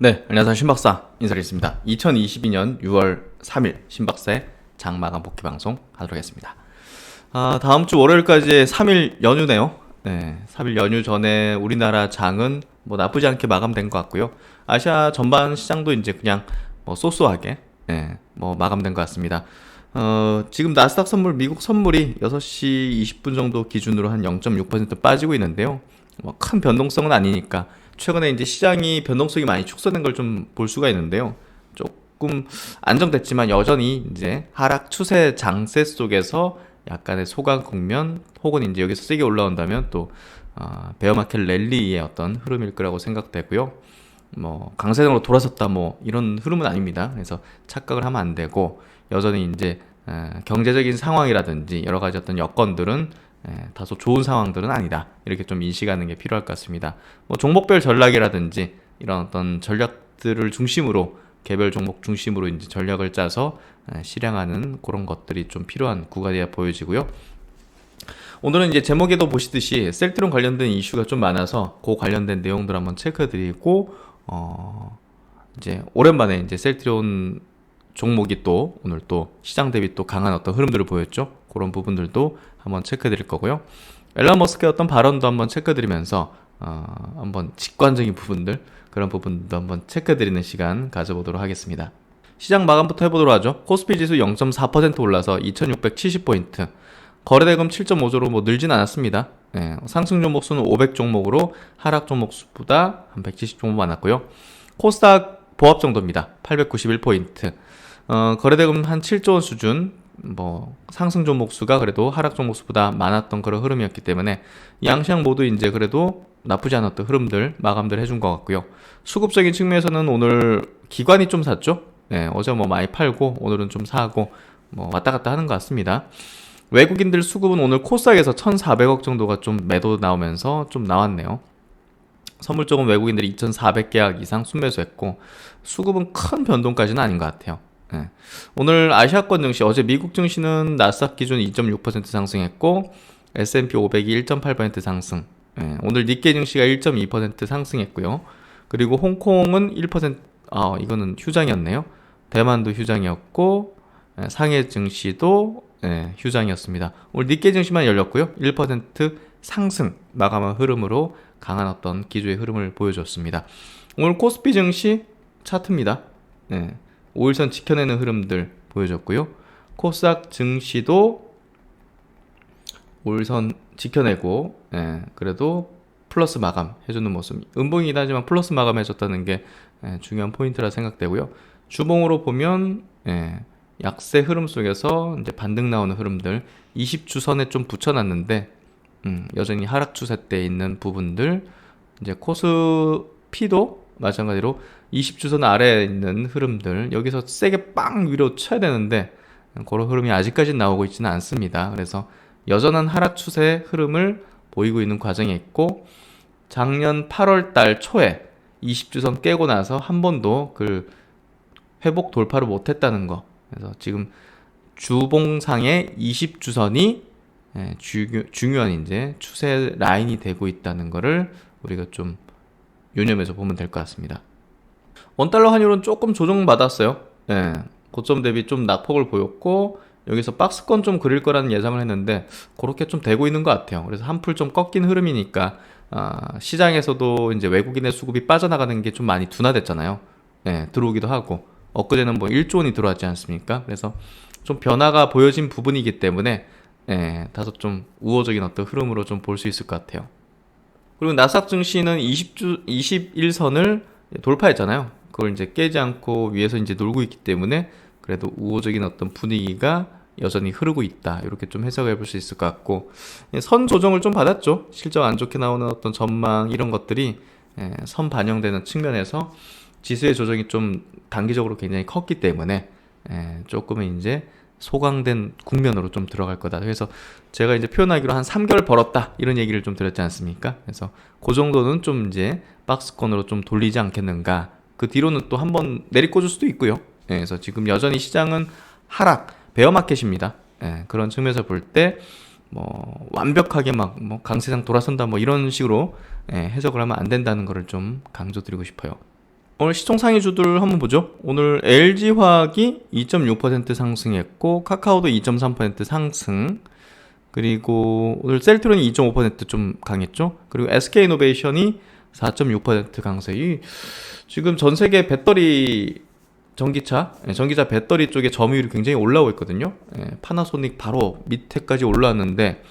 네, 안녕하세요. 신박사 인사드리겠습니다. 2022년 6월 3일 신박사의 장마감 복귀 방송 하도록 하겠습니다. 다음 주 월요일까지 3일 연휴네요. 네, 3일 연휴 전에 우리나라 장은 뭐 나쁘지 않게 마감된 것 같고요. 아시아 전반 시장도 이제 그냥 뭐 소소하게 뭐 마감된 것 같습니다. 지금 나스닥 선물, 미국 선물이 6시 20분 정도 기준으로 한 0.6% 빠지고 있는데요. 뭐 큰 변동성은 아니니까 최근에 이제 시장이 변동성이 많이 축소된 걸 좀 볼 수가 있는데요. 조금 안정됐지만 여전히 이제 하락 추세 장세 속에서 약간의 소강 국면 혹은 이제 여기서 세게 올라온다면 또 베어마켓 랠리의 어떤 흐름일 거라고 생각되고요. 뭐 강세장으로 돌아섰다 뭐 이런 흐름은 아닙니다. 그래서 착각을 하면 안 되고 여전히 이제 경제적인 상황이라든지 여러 가지 어떤 여건들은 다소 좋은 상황들은 아니다. 이렇게 좀 인식하는 게 필요할 것 같습니다. 뭐 종목별 전략이라든지 이런 어떤 전략들을 중심으로 개별 종목 중심으로 이제 전략을 짜서 실행하는 그런 것들이 좀 필요한 구간이야 보여지고요. 오늘은 이제 제목에도 보시듯이 셀트론 관련된 이슈가 좀 많아서 그 관련된 내용들 한번 체크해드리고 이제 오랜만에 이제 셀트론 종목이 또 오늘 또 시장 대비 또 강한 어떤 흐름들을 보였죠. 그런 부분들도 한번 체크해 드릴 거고요. 앨런 머스크의 어떤 발언도 한번 체크해 드리면서 한번 직관적인 부분들 그런 부분도 한번 체크해 드리는 시간 가져보도록 하겠습니다. 시장 마감부터 해보도록 하죠. 코스피 지수 0.4% 올라서 2670포인트, 거래대금 7.5조로 뭐 늘진 않았습니다. 상승 종목 수는 500 종목으로 하락 종목 수보다 한 170 종목 많았고요. 코스닥 보합 정도입니다. 891포인트. 거래대금 한 7조 원 수준, 뭐 상승 종목 수가 그래도 하락 종목 수보다 많았던 그런 흐름이었기 때문에 양시장 모두 이제 그래도 나쁘지 않았던 흐름들 마감들 해준 것 같고요. 수급적인 측면에서는 오늘 기관이 좀 샀죠. 어제 뭐 많이 팔고 오늘은 좀 사고 뭐 왔다 갔다 하는 것 같습니다. 외국인들 수급은 오늘 코스닥에서 1,400억 정도가 좀 매도 나오면서 좀 나왔네요. 선물 쪽은 외국인들이 2,400계약 이상 순매수했고 수급은 큰 변동까지는 아닌 것 같아요. 오늘 아시아권 증시, 어제 미국 증시는 나스닥 기준 2.6% 상승했고 S&P 500이 1.8% 상승, 오늘 니케이 증시가 1.2% 상승했고요. 그리고 홍콩은 1%, 이거는 휴장이었네요. 대만도 휴장이었고 상해 증시도 휴장이었습니다. 오늘 니케이 증시만 열렸고요. 1% 상승 마감한 흐름으로 강한 어떤 기조의 흐름을 보여줬습니다. 오늘 코스피 증시 차트입니다. 5일선 지켜내는 흐름들 보여줬고요. 코스닥 증시도 5일선 지켜내고 그래도 플러스 마감 해주는 모습, 음봉이긴 하지만 플러스 마감 해줬다는 게 중요한 포인트라 생각되고요. 주봉으로 보면 약세 흐름 속에서 이제 반등 나오는 흐름들 20주선에 좀 붙여놨는데 여전히 하락 추세 때 있는 부분들, 이제 코스피도 마찬가지로 20주선 아래에 있는 흐름들 여기서 세게 빵 위로 쳐야 되는데 그런 흐름이 아직까지 나오고 있지는 않습니다. 그래서 여전한 하락 추세 흐름을 보이고 있는 과정에 있고, 작년 8월 달 초에 20주선 깨고 나서 한 번도 그 회복 돌파를 못했다는 거, 그래서 지금 주봉상의 20주선이 중요한 이제 추세 라인이 되고 있다는 거를 우리가 좀 유념해서 보면 될 것 같습니다. 원달러 환율은 조금 조정받았어요. 고점 대비 좀 낙폭을 보였고 여기서 박스권 좀 그릴 거라는 예상을 했는데 그렇게 좀 되고 있는 것 같아요. 그래서 한풀 좀 꺾인 흐름이니까 시장에서도 이제 외국인의 수급이 빠져나가는 게 좀 많이 둔화됐잖아요. 들어오기도 하고 엊그제는 뭐 1조 원이 들어왔지 않습니까? 그래서 좀 변화가 보여진 부분이기 때문에 다소 좀 우호적인 어떤 흐름으로 좀 볼 수 있을 것 같아요. 그리고 나스닥 증시는 21선을 돌파했잖아요. 그걸 이제 깨지 않고 위에서 이제 놀고 있기 때문에 그래도 우호적인 어떤 분위기가 여전히 흐르고 있다. 이렇게 좀 해석해 볼 수 있을 것 같고, 선 조정을 좀 받았죠. 실적 안 좋게 나오는 어떤 전망 이런 것들이 선 반영되는 측면에서 지수의 조정이 좀 단기적으로 굉장히 컸기 때문에 조금은 이제 소강된 국면으로 좀 들어갈 거다. 그래서 제가 이제 표현하기로 한 3개월 벌었다 이런 얘기를 좀 드렸지 않습니까? 그래서 그 정도는 좀 이제 박스권으로 좀 돌리지 않겠는가. 그 뒤로는 또 한번 내리꽂을 수도 있고요. 그래서 지금 여전히 시장은 하락, 베어마켓입니다. 그런 측면에서 볼 때 뭐 완벽하게 막 뭐 강세장 돌아선다 뭐 이런 식으로 해석을 하면 안 된다는 거를 좀 강조드리고 싶어요. 오늘 시총 상위주들 한번 보죠. 오늘 LG화학이 2.6% 상승했고 카카오도 2.3% 상승, 그리고 오늘 셀트론이 2.5% 좀 강했죠. 그리고 SK이노베이션이 4.6% 강세. 지금 전 세계 배터리 전기차 배터리 쪽에 점유율이 굉장히 올라오고 있거든요. 파나소닉 바로 밑에까지 올라왔는데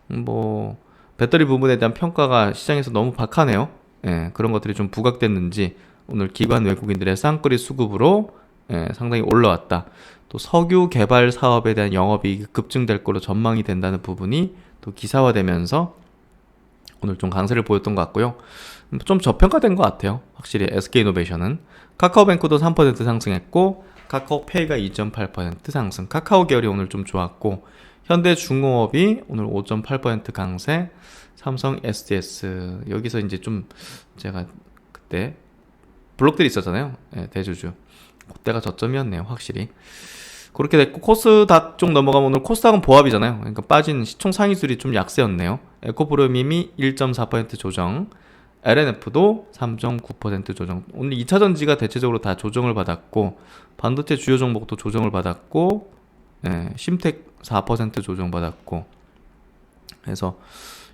뭐 배터리 부분에 대한 평가가 시장에서 너무 박하네요. 그런 것들이 좀 부각됐는지 오늘 기관 외국인들의 쌍끌이 수급으로 상당히 올라왔다. 또 석유 개발 사업에 대한 영업이익이 급증될 걸로 전망이 된다는 부분이 또 기사화되면서 오늘 좀 강세를 보였던 것 같고요. 좀 저평가된 것 같아요. 확실히 SK이노베이션은. 카카오뱅크도 3% 상승했고 카카오페이가 2.8% 상승. 카카오 계열이 오늘 좀 좋았고 현대중공업이 오늘 5.8% 강세. 삼성 SDS 여기서 이제 좀 제가 그때 블록들이 있었잖아요. 대주주. 그때가 저점이었네요. 확실히. 그렇게 됐고 코스닥 쪽 넘어가면 오늘 코스닥은 보합이잖아요. 그러니까 빠진 시총 상위술이 좀 약세였네요. 에코프로미미 1.4% 조정, LNF도 3.9% 조정. 오늘 2차전지가 대체적으로 다 조정을 받았고 반도체 주요 종목도 조정을 받았고 심텍 4% 조정 받았고 그래서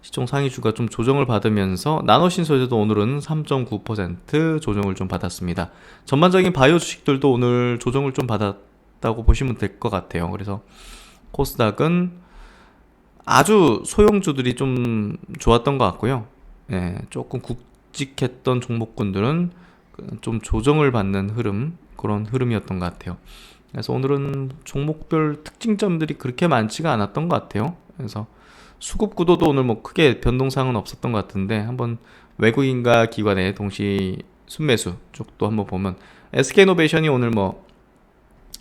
시총 상위주가 좀 조정을 받으면서 나노신소재도 오늘은 3.9% 조정을 좀 받았습니다. 전반적인 바이오 주식들도 오늘 조정을 좀 받았다고 보시면 될 것 같아요. 그래서 코스닥은 아주 소형주들이 좀 좋았던 것 같고요. 조금 굵직했던 종목군들은 좀 조정을 받는 흐름, 그런 흐름이었던 것 같아요. 그래서 오늘은 종목별 특징점들이 그렇게 많지가 않았던 것 같아요. 그래서 수급 구도도 오늘 뭐 크게 변동사항은 없었던 것 같은데 한번 외국인과 기관의 동시 순매수 쪽도 한번 보면 SK이노베이션이 오늘 뭐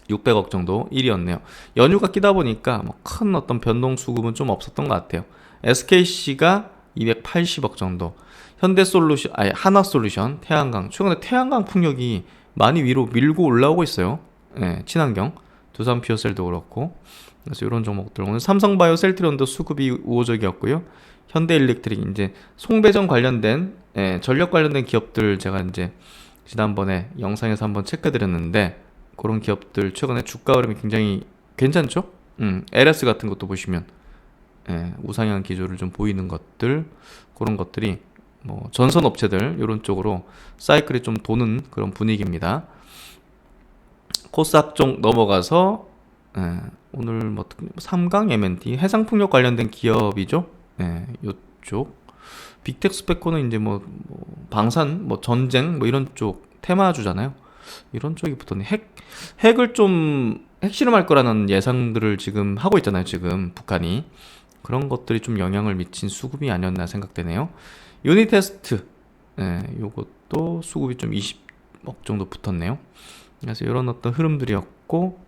600억 정도 1위였네요. 연휴가 끼다 보니까 뭐 큰 어떤 변동 수급은 좀 없었던 것 같아요. SKC가 280억 정도, 현대솔루션, 하나솔루션, 태양광, 최근에 태양광 풍력이 많이 위로 밀고 올라오고 있어요. 친환경, 두산 퓨어셀도 그렇고. 그래서 이런 종목들 오늘 삼성바이오 셀트론도 수급이 우호적이었고요. 현대일렉트릭 이제 송배전 관련된 전력 관련된 기업들 제가 이제 지난번에 영상에서 한번 체크드렸는데 그런 기업들 최근에 주가 흐름이 굉장히 괜찮죠? LS 같은 것도 보시면 우상향 기조를 좀 보이는 것들, 그런 것들이 뭐 전선 업체들 이런 쪽으로 사이클이 좀 도는 그런 분위기입니다. 코스닥 쪽 넘어가서 오늘 뭐 삼강 M&T 해상풍력 관련된 기업이죠. 이쪽 빅텍스페코는 이제 뭐 방산, 뭐 전쟁, 뭐 이런 쪽 테마주잖아요. 이런 쪽이 붙었네. 핵을 좀 핵실험할 거라는 예상들을 지금 하고 있잖아요. 지금 북한이. 그런 것들이 좀 영향을 미친 수급이 아니었나 생각되네요. 유니테스트, 요것도 수급이 좀 20억 정도 붙었네요. 그래서 이런 어떤 흐름들이었고,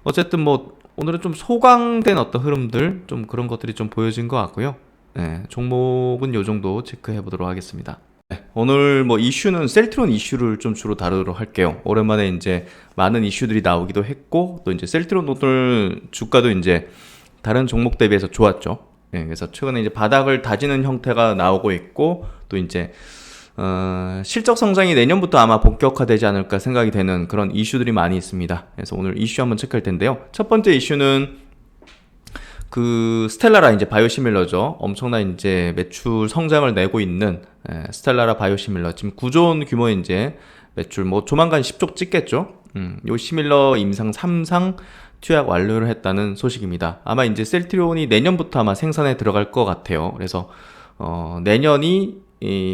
어쨌든 뭐 오늘은 좀 소강된 어떤 흐름들, 좀 그런 것들이 좀 보여진 것 같고요. 종목은 요 정도 체크해 보도록 하겠습니다. 오늘 뭐 이슈는 셀트론 이슈를 좀 주로 다루도록 할게요. 오랜만에 이제 많은 이슈들이 나오기도 했고, 또 이제 셀트론 오늘 주가도 이제 다른 종목 대비해서 좋았죠. 그래서 최근에 이제 바닥을 다지는 형태가 나오고 있고, 또 이제 실적 성장이 내년부터 아마 본격화되지 않을까 생각이 되는 그런 이슈들이 많이 있습니다. 그래서 오늘 이슈 한번 체크할 텐데요. 첫 번째 이슈는 그 스텔라라 이제 바이오시밀러죠. 엄청난 이제 매출 성장을 내고 있는 스텔라라 바이오시밀러, 지금 9조 원 규모의 이제 매출, 뭐 조만간 10조 찍겠죠. 요 시밀러 임상 3상 투약 완료를 했다는 소식입니다. 아마 이제 셀트리온이 내년부터 아마 생산에 들어갈 것 같아요. 그래서 내년이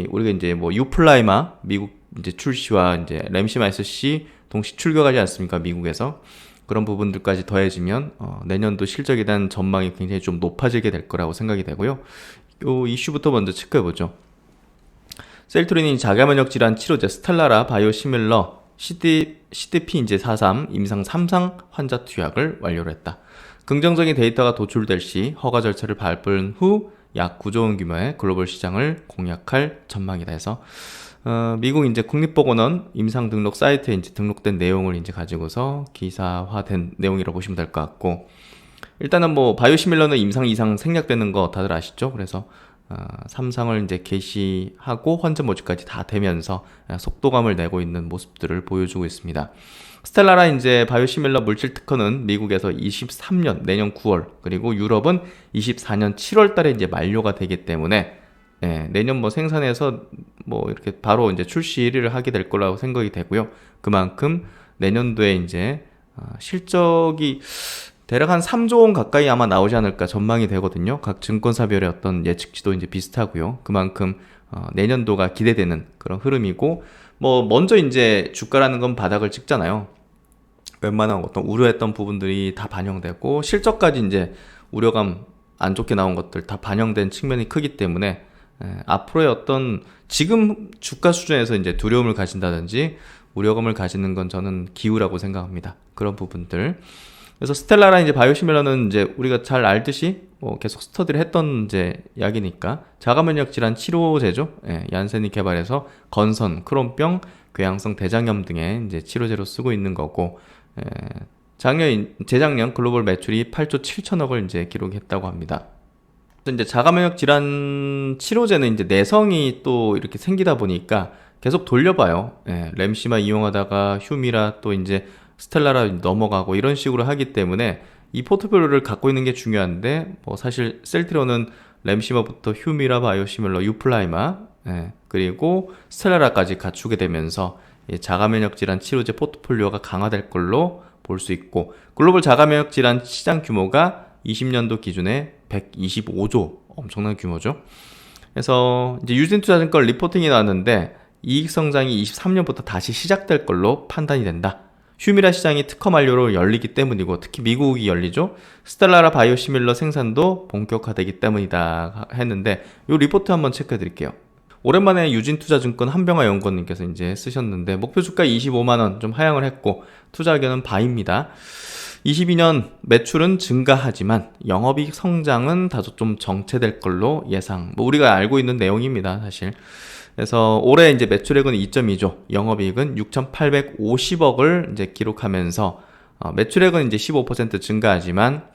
우리가 이제 뭐 유플라이마 미국 이제 출시와 이제 램시마이스-C 동시 출격하지 않습니까? 미국에서. 그런 부분들까지 더해지면 내년도 실적에 대한 전망이 굉장히 좀 높아지게 될 거라고 생각이 되고요. 요 이슈부터 먼저 체크해보죠. 셀트리온이 자가면역 질환 치료제 스텔라라 바이오시밀러 CDP 이제 43 임상 3상 환자 투약을 완료를 했다. 긍정적인 데이터가 도출될 시 허가 절차를 밟은 후 약 9조 원 규모의 글로벌 시장을 공략할 전망이다 해서 미국 이제 국립보건원 임상 등록 사이트에 이제 등록된 내용을 이제 가지고서 기사화된 내용이라고 보시면 될 것 같고, 일단은 뭐 바이오시밀러는 임상 이상 생략되는 거 다들 아시죠? 그래서 삼성을 이제 개시하고 헌재 모집까지 다 되면서 속도감을 내고 있는 모습들을 보여주고 있습니다. 스텔라라 이제 바이오시밀러 물질 특허는 미국에서 23년 내년 9월 그리고 유럽은 24년 7월 달에 이제 만료가 되기 때문에 내년 뭐 생산해서 뭐 이렇게 바로 이제 출시를 하게 될 거라고 생각이 되고요. 그만큼 내년도에 이제 실적이 대략 한 3조 원 가까이 아마 나오지 않을까 전망이 되거든요. 각 증권사별의 어떤 예측치도 이제 비슷하고요. 그만큼 내년도가 기대되는 그런 흐름이고, 뭐 먼저 이제 주가라는 건 바닥을 찍잖아요. 웬만한 어떤 우려했던 부분들이 다 반영되고 실적까지 이제 우려감 안 좋게 나온 것들 다 반영된 측면이 크기 때문에 앞으로의 어떤 지금 주가 수준에서 이제 두려움을 가진다든지 우려감을 가지는 건 저는 기우라고 생각합니다. 그런 부분들. 그래서 스텔라라 이제 바이오시밀러는 이제 우리가 잘 알듯이 뭐 계속 스터디를 했던 이제 약이니까 자가면역 질환 치료제죠. 얀센이 개발해서 건선, 크론병, 궤양성 대장염 등의 이제 치료제로 쓰고 있는 거고, 재작년 글로벌 매출이 8조 7천억을 이제 기록했다고 합니다. 이제 자가면역 질환 치료제는 이제 내성이 또 이렇게 생기다 보니까 계속 돌려봐요. 램시마 이용하다가 휴미라 또 이제 스텔라라 넘어가고 이런 식으로 하기 때문에 이 포트폴리오를 갖고 있는 게 중요한데, 뭐 사실 셀트리온은 램시마부터 휴미라, 바이오시밀러, 유플라이마, 그리고 스텔라라까지 갖추게 되면서 자가면역 질환 치료제 포트폴리오가 강화될 걸로 볼 수 있고, 글로벌 자가면역 질환 시장 규모가 20년도 기준에 125조, 엄청난 규모죠. 그래서 이제 유진투자증권 리포팅이 나왔는데 이익 성장이 23년부터 다시 시작될 걸로 판단이 된다. 휴미라 시장이 특허 만료로 열리기 때문이고, 특히 미국이 열리죠. 스텔라라 바이오시밀러 생산도 본격화되기 때문이다 했는데, 이 리포트 한번 체크해 드릴게요. 오랜만에 유진투자증권 한병화 연구원님께서 이제 쓰셨는데, 목표 주가 25만원 좀 하향을 했고, 투자 의견은 바입니다. 22년 매출은 증가하지만 영업이익 성장은 다소 좀 정체될 걸로 예상. 뭐 우리가 알고 있는 내용입니다, 사실. 그래서 올해 이제 매출액은 2.2조, 영업이익은 6,850억을 이제 기록하면서 매출액은 이제 15% 증가하지만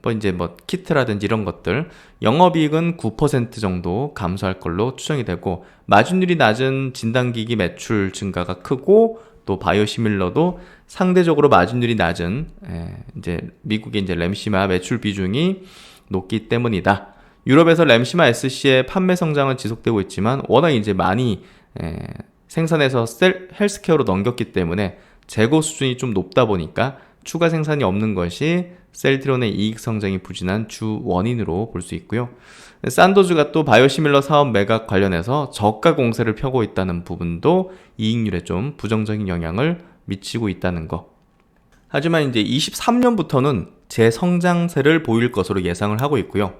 뭐 이제 뭐 키트라든지 이런 것들 영업이익은 9% 정도 감소할 걸로 추정이 되고, 마진율이 낮은 진단기기 매출 증가가 크고, 또 바이오시밀러도 상대적으로 마진율이 낮은 이제 미국의 이제 램시마 매출 비중이 높기 때문이다. 유럽에서 램시마 SC의 판매 성장은 지속되고 있지만 워낙 이제 많이 생산해서 헬스케어로 넘겼기 때문에 재고 수준이 좀 높다 보니까 추가 생산이 없는 것이 셀트리온의 이익 성장이 부진한 주 원인으로 볼 수 있고요. 산도즈가 또 바이오시밀러 사업 매각 관련해서 저가 공세를 펴고 있다는 부분도 이익률에 좀 부정적인 영향을 미치고 있다는 거. 하지만 이제 23년부터는 재성장세를 보일 것으로 예상을 하고 있고요.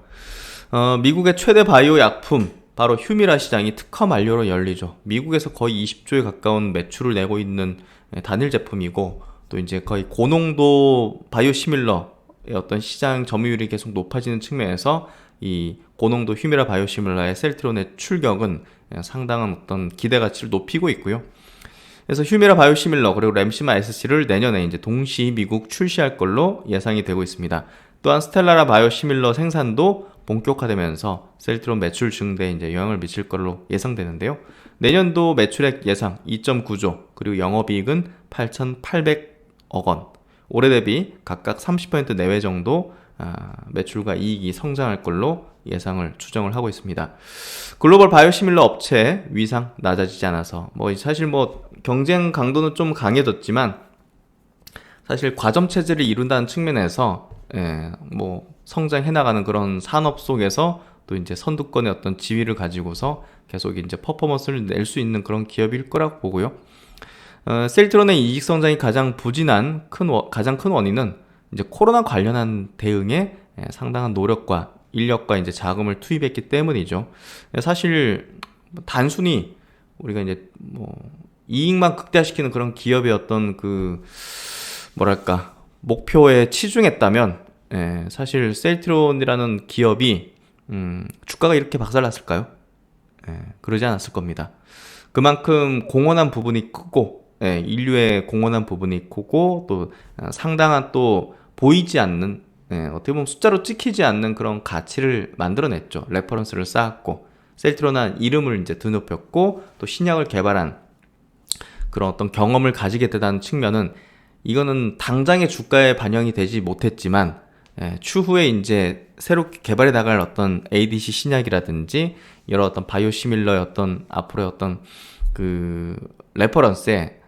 미국의 최대 바이오 약품 바로 휴미라 시장이 특허 만료로 열리죠. 미국에서 거의 20조에 가까운 매출을 내고 있는 단일 제품이고, 또 이제 거의 고농도 바이오시밀러의 어떤 시장 점유율이 계속 높아지는 측면에서 이 고농도 휴미라 바이오시밀러의 셀트리온의 출격은 상당한 어떤 기대 가치를 높이고 있고요. 그래서 휴미라 바이오시밀러 그리고 램시마 SC를 내년에 이제 동시 미국 출시할 걸로 예상이 되고 있습니다. 또한 스텔라라 바이오시밀러 생산도 본격화되면서 셀트리온 매출 증대에 이제 영향을 미칠 걸로 예상되는데요. 내년도 매출액 예상 2.9조, 그리고 영업이익은 8,800억 원. 올해 대비 각각 30% 내외 정도 매출과 이익이 성장할 걸로 예상을 추정을 하고 있습니다. 글로벌 바이오시밀러 업체 위상 낮아지지 않아서 뭐 사실 뭐 경쟁 강도는 좀 강해졌지만 사실 과점 체제를 이룬다는 측면에서 뭐 성장해 나가는 그런 산업 속에서 또 이제 선두권의 어떤 지위를 가지고서 계속 이제 퍼포먼스를 낼 수 있는 그런 기업일 거라고 보고요. 셀트리온의 이익 성장이 가장 부진한 가장 큰 원인은 이제 코로나 관련한 대응에 상당한 노력과 인력과 이제 자금을 투입했기 때문이죠. 사실 단순히 우리가 이제 뭐 이익만 극대화시키는 그런 기업의 어떤 그 뭐랄까 목표에 치중했다면 사실 셀트리온이라는 기업이 주가가 이렇게 박살났을까요? 그러지 않았을 겁니다. 그만큼 공헌한 부분이 크고 인류에 공헌한 부분이 크고 또 상당한 또 보이지 않는 어떻게 보면 숫자로 찍히지 않는 그런 가치를 만들어냈죠. 레퍼런스를 쌓았고 셀트론한 이름을 이제 드높였고 또 신약을 개발한 그런 어떤 경험을 가지게 되다는 측면은 이거는 당장의 주가에 반영이 되지 못했지만 추후에 이제 새롭게 개발해 나갈 어떤 ADC 신약이라든지 여러 어떤 바이오시밀러의 어떤 앞으로의 어떤 그 레퍼런스에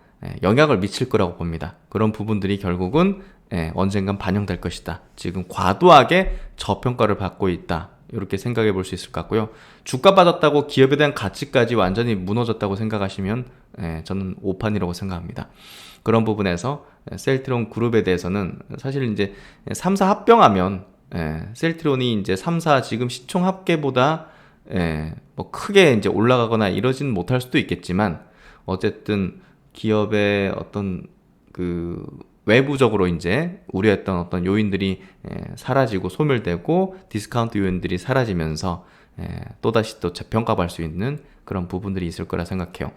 영향을 미칠 거라고 봅니다. 그런 부분들이 결국은 언젠간 반영될 것이다. 지금 과도하게 저평가를 받고 있다. 이렇게 생각해 볼 수 있을 것 같고요. 주가 빠졌다고 기업에 대한 가치까지 완전히 무너졌다고 생각하시면 저는 오판이라고 생각합니다. 그런 부분에서 셀트론 그룹에 대해서는 사실 이제 3사 합병하면 셀트론이 이제 3사 지금 시총 합계보다 뭐 크게 이제 올라가거나 이러지는 못할 수도 있겠지만 어쨌든 기업의 어떤 그 외부적으로 이제 우려했던 어떤 요인들이 사라지고 소멸되고 디스카운트 요인들이 사라지면서 또다시 또 재평가할 수 있는 그런 부분들이 있을 거라 생각해요.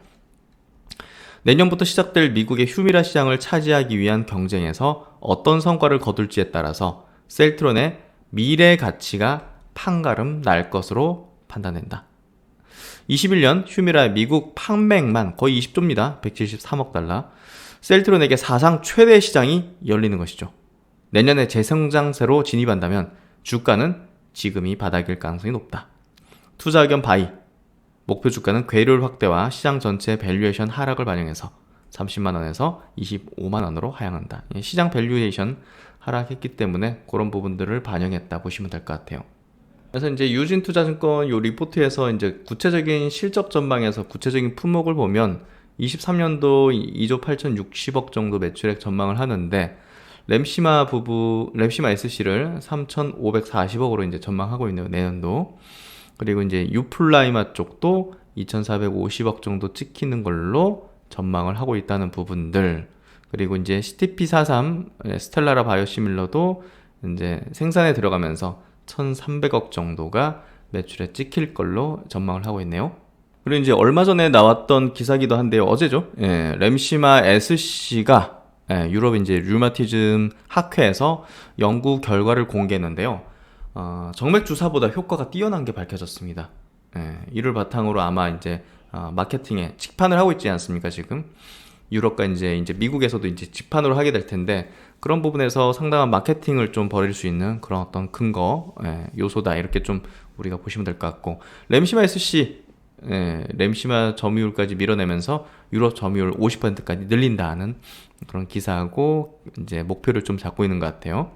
내년부터 시작될 미국의 휴미라 시장을 차지하기 위한 경쟁에서 어떤 성과를 거둘지에 따라서 셀트론의 미래 가치가 판가름 날 것으로 판단된다. 21년 휴미라의 미국 판매액만 거의 20조입니다. 173억 달러. 셀트론에게 사상 최대 시장이 열리는 것이죠. 내년에 재성장세로 진입한다면 주가는 지금이 바닥일 가능성이 높다. 투자 의견 바이. 목표 주가는 괴리율 확대와 시장 전체 밸류에이션 하락을 반영해서 30만원에서 25만원으로 하향한다. 시장 밸류에이션 하락했기 때문에 그런 부분들을 반영했다 보시면 될 것 같아요. 그래서 이제 유진투자증권 요 리포트에서 이제 구체적인 실적 전망에서 구체적인 품목을 보면 23년도 2조 8,060억 정도 매출액 전망을 하는데 램시마 SC를 3,540억으로 이제 전망하고 있네요. 내년도. 그리고 이제 유플라이마 쪽도 2,450억 정도 찍히는 걸로 전망을 하고 있다는 부분들. 그리고 이제 CTP43 스텔라라 바이오시밀러도 이제 생산에 들어가면서 1,300억 정도가 매출에 찍힐 걸로 전망을 하고 있네요. 그리고 이제 얼마 전에 나왔던 기사기도 한데요. 어제죠. 램시마 SC가 유럽 이제 류마티즘 학회에서 연구 결과를 공개했는데요. 정맥 주사보다 효과가 뛰어난 게 밝혀졌습니다. 이를 바탕으로 아마 이제 마케팅에 직판을 하고 있지 않습니까, 지금? 유럽과 이제 미국에서도 이제 직판으로 하게 될 텐데 그런 부분에서 상당한 마케팅을 좀 벌일 수 있는 그런 어떤 근거, 요소다. 이렇게 좀 우리가 보시면 될 것 같고 램시마 SC 램시마 점유율까지 밀어내면서 유럽 점유율 50%까지 늘린다는 그런 기사하고 이제 목표를 좀 잡고 있는 것 같아요.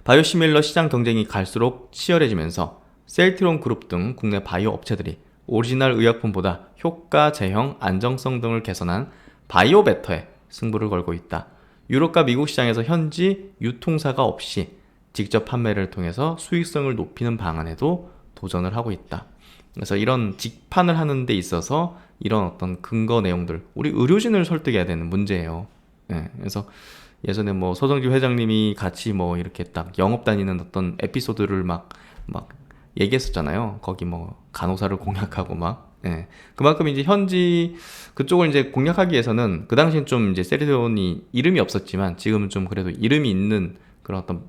바이오시밀러 시장 경쟁이 갈수록 치열해지면서 셀트론 그룹 등 국내 바이오 업체들이 오리지널 의약품보다 효과, 제형, 안정성 등을 개선한 바이오 베터에 승부를 걸고 있다. 유럽과 미국 시장에서 현지 유통사가 없이 직접 판매를 통해서 수익성을 높이는 방안에도 도전을 하고 있다. 그래서 이런 직판을 하는 데 있어서 이런 어떤 근거 내용들, 우리 의료진을 설득해야 되는 문제예요. 그래서 예전에 뭐 서정지 회장님이 같이 뭐 이렇게 딱 영업 다니는 어떤 에피소드를 막 얘기했었잖아요. 거기 뭐 간호사를 공략하고 막. 그만큼 이제 현지 그쪽을 이제 공략하기 위해서는 그 당시엔 좀 이제 셀트론이 이름이 없었지만 지금은 좀 그래도 이름이 있는 그런 어떤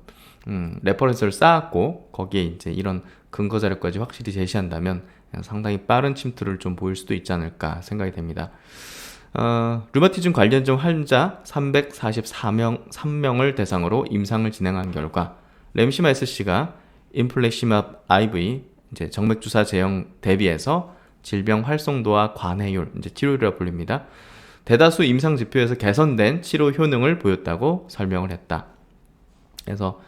레퍼런스를 쌓았고 거기에 이제 이런 근거 자료까지 확실히 제시한다면 상당히 빠른 침투를 좀 보일 수도 있지 않을까 생각이 됩니다. 류마티즘 관련증 환자 344명을 대상으로 임상을 진행한 결과 램시마 SC가 인플렉시맙 IV 이제 정맥주사 제형 대비해서 질병 활성도와 관해율, 이제 치료율이라 불립니다. 대다수 임상 지표에서 개선된 치료 효능을 보였다고 설명을 했다. 그래서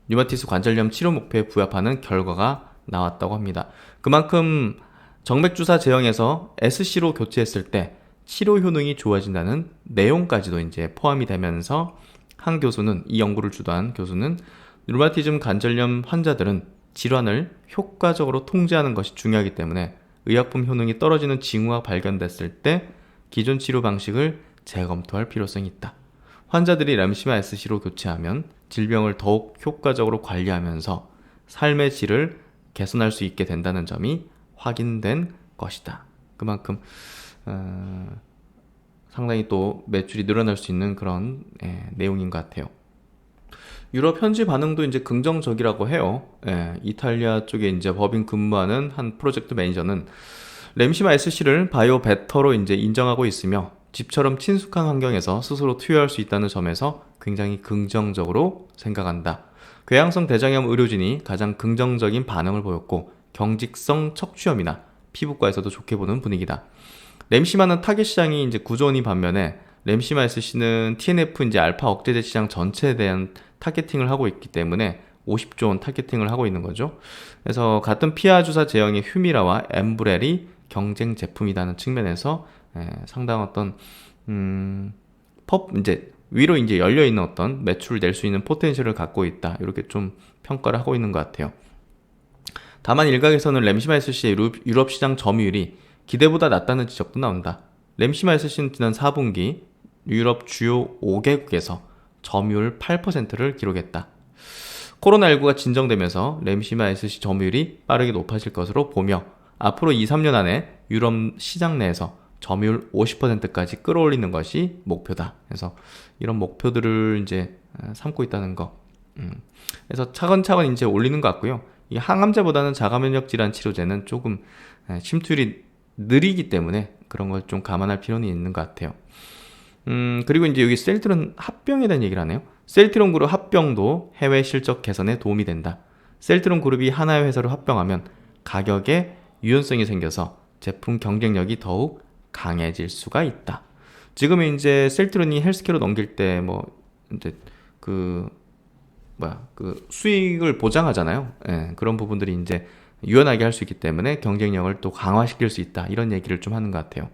류마티스 관절염 치료 목표에 부합하는 결과가 나왔다고 합니다. 그만큼 정맥주사 제형에서 SC로 교체했을 때 치료 효능이 좋아진다는 내용까지도 이제 포함이 되면서 한 교수는, 이 연구를 주도한 교수는 류마티즘 관절염 환자들은 질환을 효과적으로 통제하는 것이 중요하기 때문에 의약품 효능이 떨어지는 징후가 발견됐을 때 기존 치료 방식을 재검토할 필요성이 있다. 환자들이 램시마 SC로 교체하면 질병을 더욱 효과적으로 관리하면서 삶의 질을 개선할 수 있게 된다는 점이 확인된 것이다. 그만큼 상당히 또 매출이 늘어날 수 있는 그런 내용인 것 같아요. 유럽 현지 반응도 이제 긍정적이라고 해요. 예, 이탈리아 쪽에 이제 법인 근무하는 한 프로젝트 매니저는 램시마 SC를 바이오 베터로 이제 인정하고 있으며 집처럼 친숙한 환경에서 스스로 투여할 수 있다는 점에서 굉장히 긍정적으로 생각한다. 궤양성 대장염 의료진이 가장 긍정적인 반응을 보였고 경직성 척추염이나 피부과에서도 좋게 보는 분위기다. 램시마는 타겟 시장이 이제 9조 원인 반면에 램시마 SC는 TNF 이제 알파 억제제 시장 전체에 대한 타겟팅을 하고 있기 때문에 50조 원 타겟팅을 하고 있는 거죠. 그래서 같은 피하 주사 제형의 휴미라와 엠브렐이 경쟁 제품이라는 측면에서 상당한 어떤 이제 위로 이제 열려 있는 어떤 매출을 낼 수 있는 포텐셜을 갖고 있다. 이렇게 좀 평가를 하고 있는 것 같아요. 다만 일각에서는 램시마 SC의 유럽 시장 점유율이 기대보다 낮다는 지적도 나온다. 램시마 SC는 지난 4분기 유럽 주요 5개국에서 점유율 8%를 기록했다. 코로나19가 진정되면서 램시마 SC 점유율이 빠르게 높아질 것으로 보며 앞으로 2-3년 안에 유럽 시장 내에서 점유율 50%까지 끌어올리는 것이 목표다. 그래서 이런 목표들을 이제 삼고 있다는 거. 그래서 차근차근 이제 올리는 것 같고요. 이 항암제보다는 자가면역 질환 치료제는 조금 침투율이 느리기 때문에 그런 걸 좀 감안할 필요는 있는 것 같아요. 그리고 이제 여기 셀트론 합병에 대한 얘기를 하네요. 셀트론 그룹 합병도 해외 실적 개선에 도움이 된다. 셀트론 그룹이 하나의 회사로 합병하면 가격에 유연성이 생겨서 제품 경쟁력이 더욱 강해질 수가 있다. 지금 이제 셀트론이 헬스케어로 넘길 때 이제 그 수익을 보장하잖아요. 예, 그런 부분들이 이제 유연하게 할 수 있기 때문에 경쟁력을 또 강화시킬 수 있다. 이런 얘기를 좀 하는 것 같아요.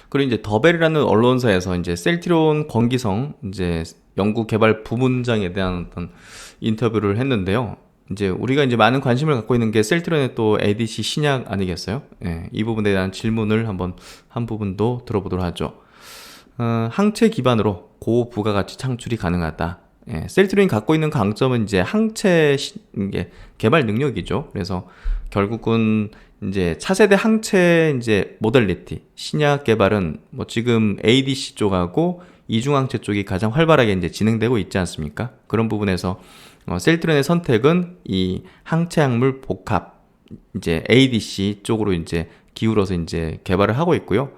그리고 이제 더벨이라는 언론사에서 이제 셀트론 권기성 이제 연구 개발 부문장에 대한 어떤 인터뷰를 했는데요. 이제 우리가 이제 많은 관심을 갖고 있는 게 셀트론의 또 ADC 신약 아니겠어요? 예, 이 부분에 대한 질문을 한 부분도 들어보도록 하죠. 항체 기반으로 고부가가치 창출이 가능하다. 예, 셀트론이 갖고 있는 강점은 이제 항체 이게 개발 능력이죠. 그래서 결국은 이제 차세대 항체 이제 모델리티 신약 개발은 지금 ADC 쪽하고 이중항체 쪽이 가장 활발하게 이제 진행되고 있지 않습니까? 그런 부분에서 셀트론의 선택은 이 항체 약물 복합 이제 ADC 쪽으로 이제 기울어서 이제 개발을 하고 있고요.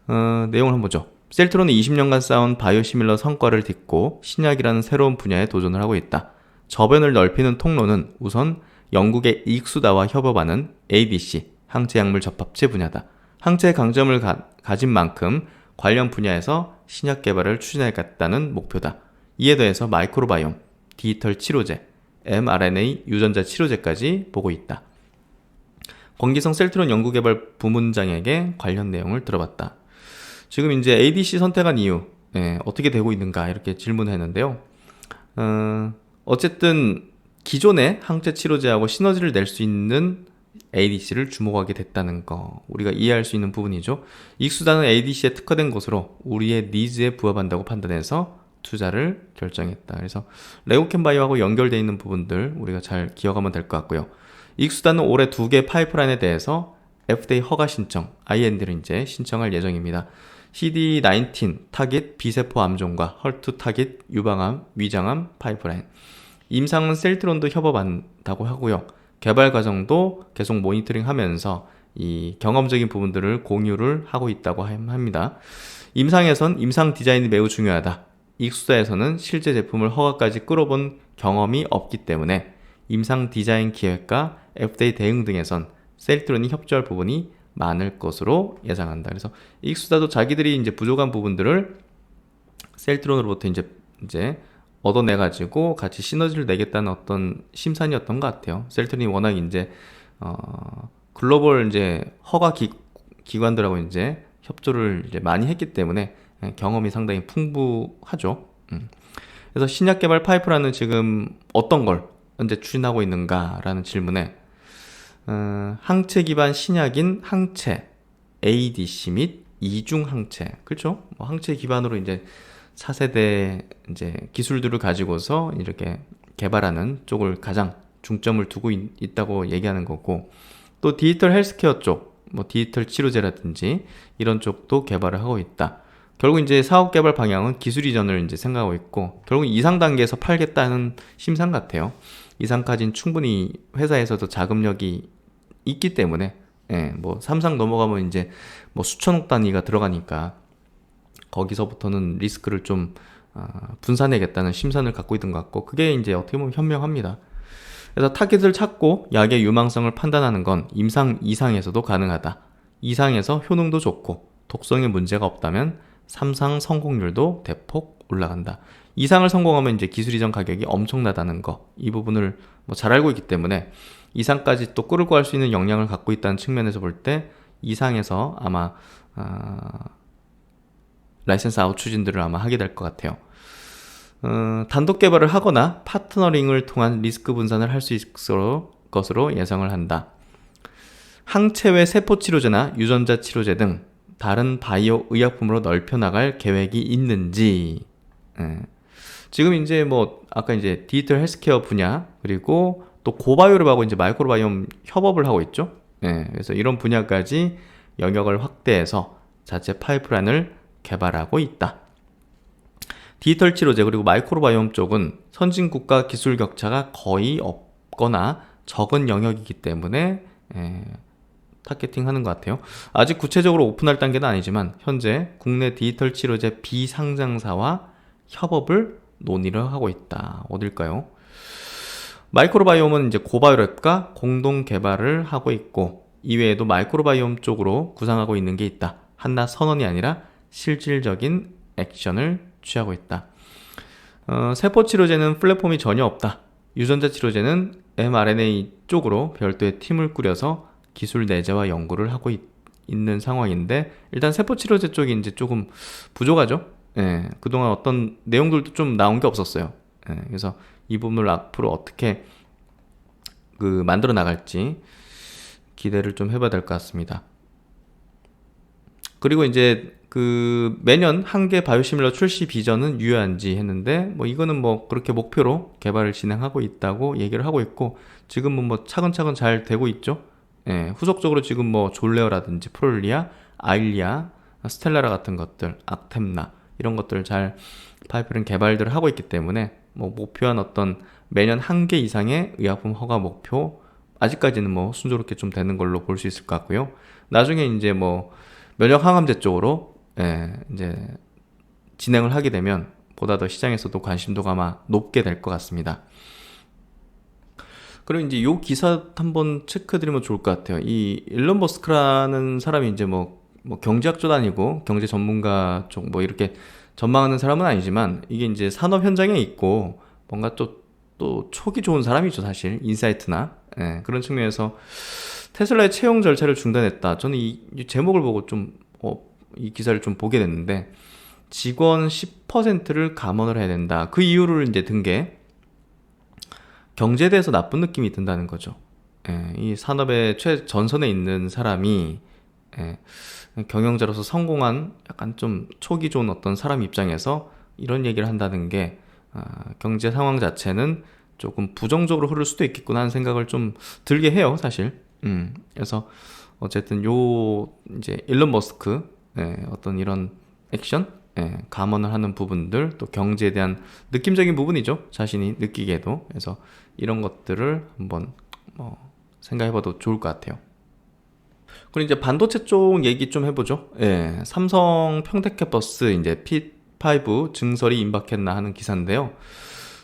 내용을 한번 보죠. 셀트론은 20년간 쌓은 바이오시밀러 성과를 딛고 신약이라는 새로운 분야에 도전을 하고 있다. 저변을 넓히는 통로는 우선 영국의 익수다와 협업하는 ADC, 항체약물 접합체 분야다. 항체의 강점을 가진 만큼 관련 분야에서 신약 개발을 추진하겠다는 목표다. 이에 더해서 마이크로바이옴, 디지털 치료제, mRNA 유전자 치료제까지 보고 있다. 권기성 셀트론 연구개발 부문장에게 관련 내용을 들어봤다. 지금 이제 ADC 선택한 이유, 어떻게 되고 있는가 이렇게 질문했는데요. 어쨌든 기존의 항체 치료제하고 시너지를 낼 수 있는 ADC를 주목하게 됐다는 거 우리가 이해할 수 있는 부분이죠. 익수다는 ADC에 특화된 곳으로 우리의 니즈에 부합한다고 판단해서 투자를 결정했다. 그래서 레고캠 바이오하고 연결되어 있는 부분들 우리가 잘 기억하면 될 것 같고요. 익수다는 올해 2개 파이프라인에 대해서 FDA 허가 신청, IND를 이제 신청할 예정입니다. CD19 타깃 비세포 암종과 헐투 타깃 유방암, 위장암 파이프라인. 임상은 셀트론도 협업한다고 하고요. 개발 과정도 계속 모니터링하면서 이 경험적인 부분들을 공유를 하고 있다고 합니다. 임상에선 임상 디자인이 매우 중요하다. 익수다에서는 실제 제품을 허가까지 끌어본 경험이 없기 때문에 임상 디자인 기획과 FDA 대응 등에선 셀트론이 협조할 부분이 많을 것으로 예상한다. 그래서 익수다도 자기들이 이제 부족한 부분들을 셀트론으로부터 이제 얻어내가지고 같이 시너지를 내겠다는 어떤 심산이었던 것 같아요. 셀트론이 워낙 이제 글로벌 이제 허가 기관들하고 이제 협조를 이제 많이 했기 때문에 경험이 상당히 풍부하죠. 그래서 신약 개발 파이프라는 지금 어떤 걸 현재 추진하고 있는가라는 질문에 항체 기반 신약인 항체, ADC 및 이중 항체, 그렇죠? 항체 기반으로 이제 차세대 이제 기술들을 가지고서 이렇게 개발하는 쪽을 가장 중점을 두고 있다고 얘기하는 거고, 또 디지털 헬스케어 쪽, 디지털 치료제라든지 이런 쪽도 개발을 하고 있다. 결국 이제 사업 개발 방향은 기술 이전을 이제 생각하고 있고, 결국 이상 단계에서 팔겠다는 심산 같아요. 이상까지는 충분히 회사에서도 자금력이 있기 때문에, 예, 뭐 삼상 넘어가면 이제 뭐 수천억 단위가 들어가니까 거기서부터는 리스크를 좀 분산해야겠다는 심산을 갖고 있던 것 같고, 그게 이제 어떻게 보면 현명합니다. 그래서 타깃을 찾고 약의 유망성을 판단하는 건 임상 이상에서도 가능하다. 이상에서 효능도 좋고 독성에 문제가 없다면 3상 성공률도 대폭 올라간다. 이상을 성공하면 이제 기술 이전 가격이 엄청나다는 거, 이 부분을 뭐 잘 알고 있기 때문에 이상까지 또 끌고 갈 수 있는 역량을 갖고 있다는 측면에서 볼 때 이상에서 아마 라이센스 아웃 추진들을 아마 하게 될 것 같아요. 단독 개발을 하거나 파트너링을 통한 리스크 분산을 할 수 있을 것으로 예상을 한다. 항체 외 세포 치료제나 유전자 치료제 등 다른 바이오 의약품으로 넓혀 나갈 계획이 있는지. 지금 이제 뭐 아까 이제 디지털 헬스케어 분야, 그리고 또 고바이오랩하고 이제 마이크로바이옴 협업을 하고 있죠. 그래서 이런 분야까지 영역을 확대해서 자체 파이프라인을 개발하고 있다. 디지털 치료제 그리고 마이크로바이옴 쪽은 선진국과 기술 격차가 거의 없거나 적은 영역이기 때문에 타겟팅하는 것 같아요. 아직 구체적으로 오픈할 단계는 아니지만 현재 국내 디지털 치료제 비상장사와 협업을 논의를 하고 있다. 어딜까요? 마이크로바이옴은 이제 고바이오랩과 공동 개발을 하고 있고, 이외에도 마이크로바이옴 쪽으로 구상하고 있는 게 있다. 한낱 선언이 아니라 실질적인 액션을 취하고 있다. 세포 치료제는 플랫폼이 전혀 없다. 유전자 치료제는 mRNA 쪽으로 별도의 팀을 꾸려서 기술 내재와 연구를 하고 있는 상황인데, 일단 세포 치료제 쪽이 이제 조금 부족하죠. 그동안 어떤 내용들도 좀 나온 게 없었어요. 그래서 이 부분을 앞으로 어떻게 만들어 나갈지 기대를 좀 해봐야 될 것 같습니다. 그리고 이제 매년 한 개 바이오시밀러 출시 비전은 유효한지 했는데, 뭐 이거는 뭐 그렇게 목표로 개발을 진행하고 있다고 얘기를 하고 있고, 지금은 뭐 차근차근 잘 되고 있죠. 후속적으로 지금 뭐 졸레어라든지 프롤리아, 아일리아, 스텔라라 같은 것들, 악템나 이런 것들 잘 파이프라인 개발들을 하고 있기 때문에 뭐 목표한 어떤 매년 한 개 이상의 의약품 허가 목표, 아직까지는 뭐 순조롭게 좀 되는 걸로 볼 수 있을 것 같고요. 나중에 이제 뭐 면역 항암제 쪽으로 이제 진행을 하게 되면 보다 더 시장에서도 관심도가 아마 높게 될 것 같습니다. 그리고 이제 요 기사 한번 체크드리면 좋을 것 같아요. 이 일론 머스크라는 사람이 이제 뭐 경제학자도 아니고 경제 전문가 쪽 뭐 이렇게 전망하는 사람은 아니지만, 이게 이제 산업 현장에 있고 뭔가 또 촉이 좋은 사람이죠, 사실. 인사이트나 그런 측면에서 테슬라의 채용 절차를 중단했다. 저는 이 제목을 보고 이 기사를 좀 보게 됐는데, 직원 10%를 감원을 해야 된다. 그 이유를 이제 든 게 경제에 대해서 나쁜 느낌이 든다는 거죠. 이 산업의 최전선에 있는 사람이 경영자로서 성공한 약간 좀 촉이 좋은 어떤 사람 입장에서 이런 얘기를 한다는 게 경제 상황 자체는 조금 부정적으로 흐를 수도 있겠구나 하는 생각을 좀 들게 해요, 사실. 그래서 어쨌든 이제 일론 머스크 어떤 이런 액션, 감언을 하는 부분들, 또 경제에 대한 느낌적인 부분이죠, 자신이 느끼기에도. 그래서 이런 것들을 한번 생각해봐도 좋을 것 같아요. 그리고 이제 반도체 쪽 얘기 좀 해보죠. 삼성 평택캐퍼스 이제 P5 증설이 임박했나 하는 기사인데요.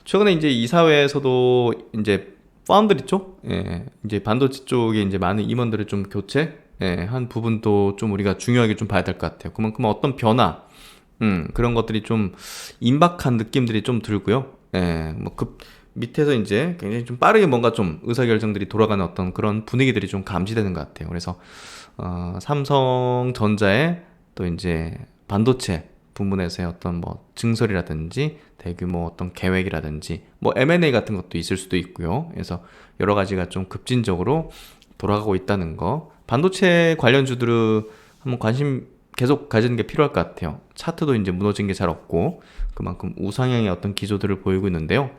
최근에 이제 이사회에서도 이제 파운드리 쪽, 이제 반도체 쪽에 이제 많은 임원들을 좀 한 부분도 좀 우리가 중요하게 좀 봐야 될 것 같아요. 그만큼 어떤 변화, 그런 것들이 좀 임박한 느낌들이 좀 들고요. 뭐 밑에서 이제 굉장히 좀 빠르게 뭔가 좀 의사결정들이 돌아가는 어떤 그런 분위기들이 좀 감지되는 것 같아요. 그래서 삼성전자의 또 이제 반도체 부문에서의 어떤 뭐 증설이라든지 대규모 어떤 계획이라든지 뭐 M&A 같은 것도 있을 수도 있고요. 그래서 여러 가지가 좀 급진적으로 돌아가고 있다는 거, 반도체 관련주들은 한번 관심 계속 가지는 게 필요할 것 같아요. 차트도 이제 무너진 게 잘 없고 그만큼 우상향의 어떤 기조들을 보이고 있는데요.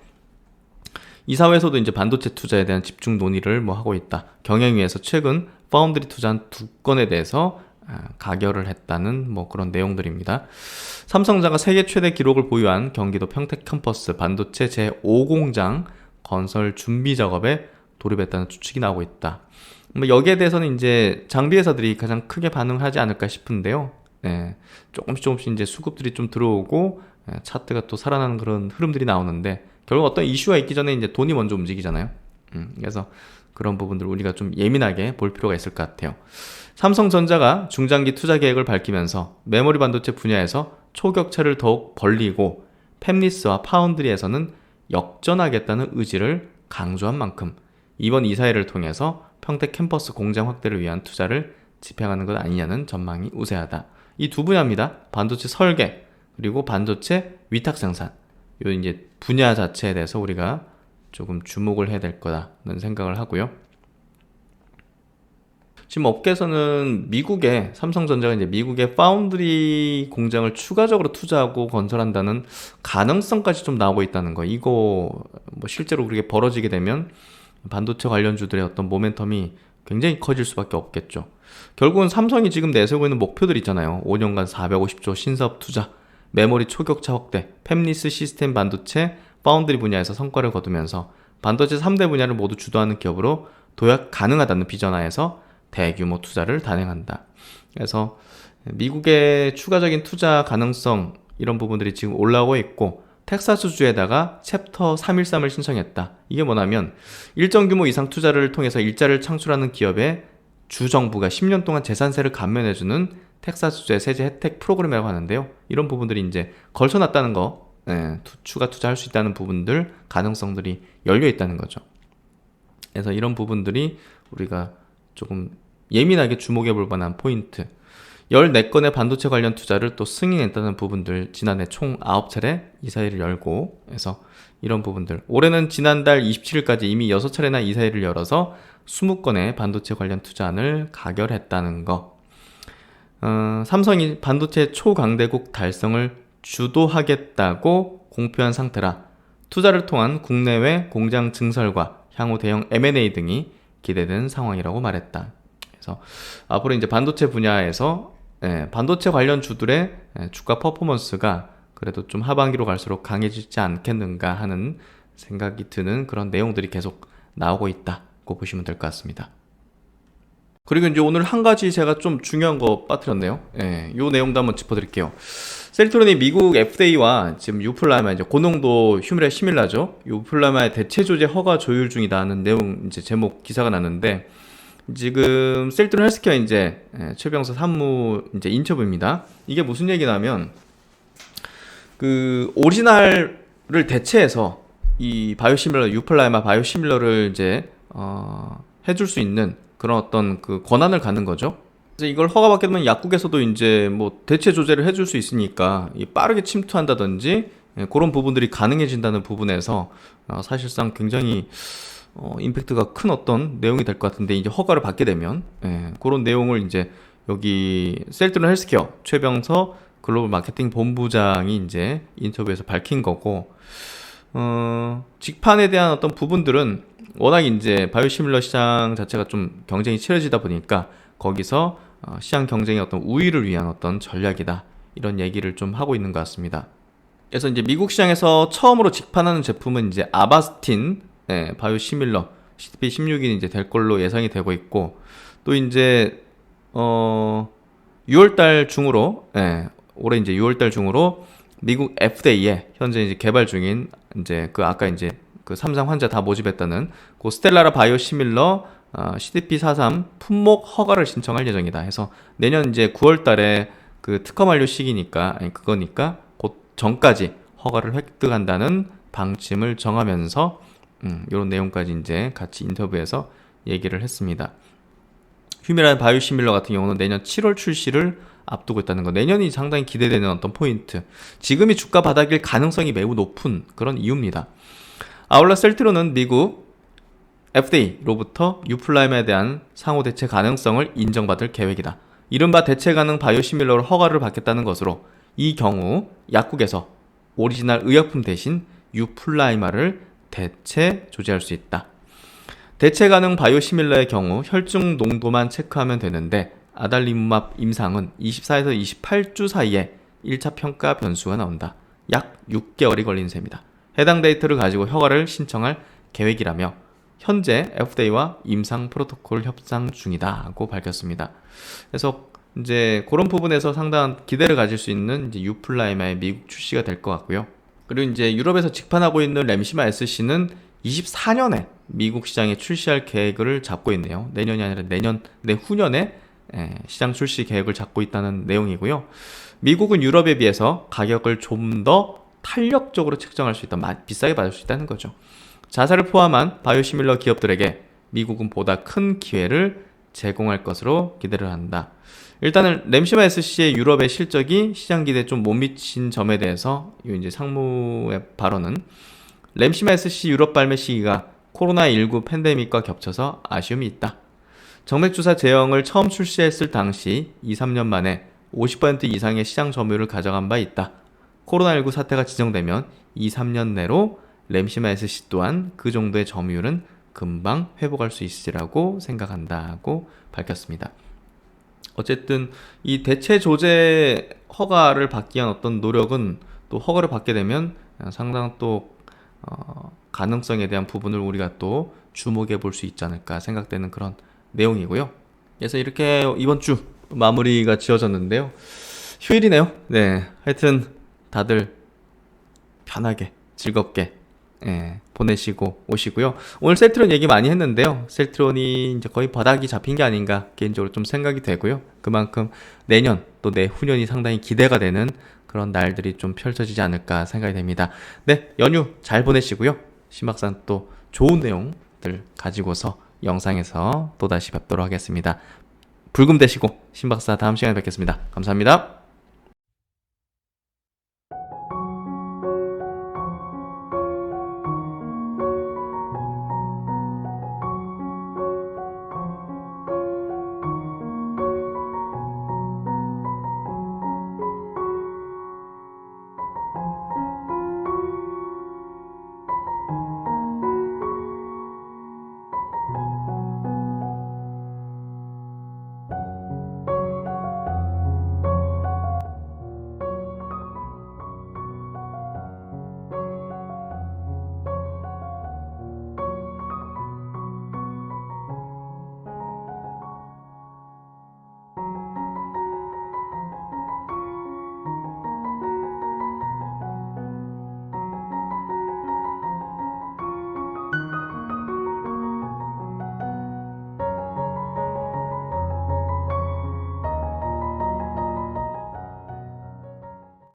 이사회에서도 이제 반도체 투자에 대한 집중 논의를 하고 있다. 경영위에서 최근 파운드리 투자 한 2건에 대해서 가결을 했다는 뭐 그런 내용들입니다. 삼성전자가 세계 최대 기록을 보유한 경기도 평택 캠퍼스 반도체 제5공장 건설 준비 작업에 돌입했다는 추측이 나오고 있다. 뭐 여기에 대해서는 이제 장비 회사들이 가장 크게 반응하지 않을까 싶은데요. 조금씩 이제 수급들이 좀 들어오고 차트가 또 살아나는 그런 흐름들이 나오는데, 결국 어떤 이슈가 있기 전에 이제 돈이 먼저 움직이잖아요. 그래서 그런 부분들 우리가 좀 예민하게 볼 필요가 있을 것 같아요. 삼성전자가 중장기 투자 계획을 밝히면서 메모리 반도체 분야에서 초격차를 더욱 벌리고 팹리스와 파운드리에서는 역전하겠다는 의지를 강조한 만큼 이번 이사회를 통해서 평택 캠퍼스 공장 확대를 위한 투자를 집행하는 것 아니냐는 전망이 우세하다. 이 두 분야입니다. 반도체 설계 그리고 반도체 위탁 생산, 요 이제 분야 자체에 대해서 우리가 조금 주목을 해야 될 거다는 생각을 하고요. 지금 업계에서는 미국의 삼성전자가 이제 미국의 파운드리 공장을 추가적으로 투자하고 건설한다는 가능성까지 좀 나오고 있다는 거. 이거 뭐 실제로 그렇게 벌어지게 되면 반도체 관련주들의 어떤 모멘텀이 굉장히 커질 수밖에 없겠죠. 결국은 삼성이 지금 내세우고 있는 목표들 있잖아요. 5년간 450조 신사업 투자, 메모리 초격차 확대, 팹리스 시스템 반도체, 파운드리 분야에서 성과를 거두면서 반도체 3대 분야를 모두 주도하는 기업으로 도약 가능하다는 비전 하에서 대규모 투자를 단행한다. 그래서 미국의 추가적인 투자 가능성, 이런 부분들이 지금 올라오고 있고, 텍사스주에다가 챕터 313을 신청했다. 이게 뭐냐면 일정 규모 이상 투자를 통해서 일자리를 창출하는 기업에 주정부가 10년 동안 재산세를 감면해주는 텍사스주의 세제 혜택 프로그램이라고 하는데요. 이런 부분들이 이제 걸쳐놨다는 거, 추가 투자할 수 있다는 부분들, 가능성들이 열려 있다는 거죠. 그래서 이런 부분들이 우리가 조금 예민하게 주목해 볼 만한 포인트. 14건의 반도체 관련 투자를 또 승인했다는 부분들, 지난해 총 9차례 이사회를 열고 해서 이런 부분들, 올해는 지난달 27일까지 이미 6차례나 이사회를 열어서 20건의 반도체 관련 투자안을 가결했다는 거. 삼성이 반도체 초강대국 달성을 주도하겠다고 공표한 상태라 투자를 통한 국내외 공장 증설과 향후 대형 M&A 등이 기대되는 상황이라고 말했다. 그래서 앞으로 이제 반도체 분야에서 반도체 관련 주들의 주가 퍼포먼스가 그래도 좀 하반기로 갈수록 강해지지 않겠는가 하는 생각이 드는 그런 내용들이 계속 나오고 있다고 보시면 될 것 같습니다. 그리고 이제 오늘 한 가지 제가 좀 중요한 거 빠뜨렸네요. 요 내용도 한번 짚어드릴게요. 셀트론이 미국 FDA와 지금 유플라마, 이제 고농도 휴밀의 시밀라죠. 유플라마의 대체 조제 허가 조율 중이다는 내용, 이제 제목 기사가 났는데, 지금 셀트론 헬스케어 이제 최병서 산무 이제 인터뷰입니다. 이게 무슨 얘기냐면, 그 오리지널을 대체해서 이 바이오시밀러, 유플라마 바이오시밀러를 이제 해줄 수 있는 그런 어떤 그 권한을 갖는 거죠. 그래서 이걸 허가받게 되면 약국에서도 이제 뭐 대체 조제를 해줄 수 있으니까 빠르게 침투한다든지 그런 부분들이 가능해진다는 부분에서 사실상 굉장히 임팩트가 큰 어떤 내용이 될 것 같은데, 이제 허가를 받게 되면 그런 내용을 이제 여기 셀트론 헬스케어 최병서 글로벌 마케팅 본부장이 이제 인터뷰에서 밝힌 거고, 직판에 대한 어떤 부분들은 워낙 이제 바이오시밀러 시장 자체가 좀 경쟁이 치열해지다 보니까 거기서 시장 경쟁의 어떤 우위를 위한 어떤 전략이다, 이런 얘기를 좀 하고 있는 것 같습니다. 그래서 이제 미국 시장에서 처음으로 직판하는 제품은 이제 아바스틴 바이오시밀러 CDP16이 이제 될 걸로 예상이 되고 있고, 또 이제 6월달 중으로 올해 이제 6월달 중으로 미국 FDA에 현재 이제 개발 중인 이제 그 아까 이제 그 삼상 환자 다 모집했다는 그 스텔라라 바이오시밀러 CDP43 품목 허가를 신청할 예정이다 해서 내년 이제 9월달에 그 특허 만료 시기니까, 그거니까 곧 전까지 허가를 획득한다는 방침을 정하면서 이런 내용까지 이제 같이 인터뷰에서 얘기를 했습니다. 휴미라 바이오시밀러 같은 경우는 내년 7월 출시를 앞두고 있다는 거, 내년이 상당히 기대되는 어떤 포인트, 지금이 주가 바닥일 가능성이 매우 높은 그런 이유입니다. 아울러 셀트론은 미국 FDA로부터 유플라임에 대한 상호 대체 가능성을 인정받을 계획이다. 이른바 대체 가능 바이오시밀러로 허가를 받겠다는 것으로 이 경우 약국에서 오리지널 의약품 대신 유플라이마를 대체 조제할 수 있다. 대체 가능 바이오시밀러의 경우 혈중 농도만 체크하면 되는데 아달리무맙 임상은 24에서 28주 사이에 1차 평가 변수가 나온다. 약 6개월이 걸린 셈이다. 해당 데이터를 가지고 허가를 신청할 계획이라며 현재 FDA와 임상 프로토콜 협상 중이다고 밝혔습니다. 그래서 이제 그런 부분에서 상당한 기대를 가질 수 있는 이제 유플라이마의 미국 출시가 될 것 같고요. 그리고 이제 유럽에서 직판하고 있는 램시마 SC는 24년에 미국 시장에 출시할 계획을 잡고 있네요. 내년이 아니라 내후년에 시장 출시 계획을 잡고 있다는 내용이고요. 미국은 유럽에 비해서 가격을 좀 더 탄력적으로 책정할 수 있다. 비싸게 받을 수 있다는 거죠. 자사를 포함한 바이오시밀러 기업들에게 미국은 보다 큰 기회를 제공할 것으로 기대를 한다. 일단은 램시마 SC의 유럽의 실적이 시장 기대에 좀 못 미친 점에 대해서 이제 상무의 발언은 램시마 SC 유럽 발매 시기가 코로나19 팬데믹과 겹쳐서 아쉬움이 있다. 정맥주사 제형을 처음 출시했을 당시 2-3년 만에 50% 이상의 시장 점유율을 가져간 바 있다. 코로나19 사태가 진정되면 2-3년 내로 램시마 SC 또한 그 정도의 점유율은 금방 회복할 수 있으리라고 생각한다고 밝혔습니다. 어쨌든 이 대체 조제 허가를 받기 위한 어떤 노력은 또 허가를 받게 되면 상당한 또 가능성에 대한 부분을 우리가 또 주목해 볼 수 있지 않을까 생각되는 그런 내용이고요. 그래서 이렇게 이번 주 마무리가 지어졌는데요. 휴일이네요. 네, 하여튼 다들 편하게 즐겁게 보내시고 오시고요. 오늘 셀트론 얘기 많이 했는데요. 셀트론이 이제 거의 바닥이 잡힌 게 아닌가 개인적으로 좀 생각이 되고요. 그만큼 내년 또 내후년이 상당히 기대가 되는 그런 날들이 좀 펼쳐지지 않을까 생각이 됩니다. 네, 연휴 잘 보내시고요. 신박산 또 좋은 내용들 가지고서 영상에서 또다시 뵙도록 하겠습니다. 불금 되시고 신박사 다음 시간에 뵙겠습니다. 감사합니다.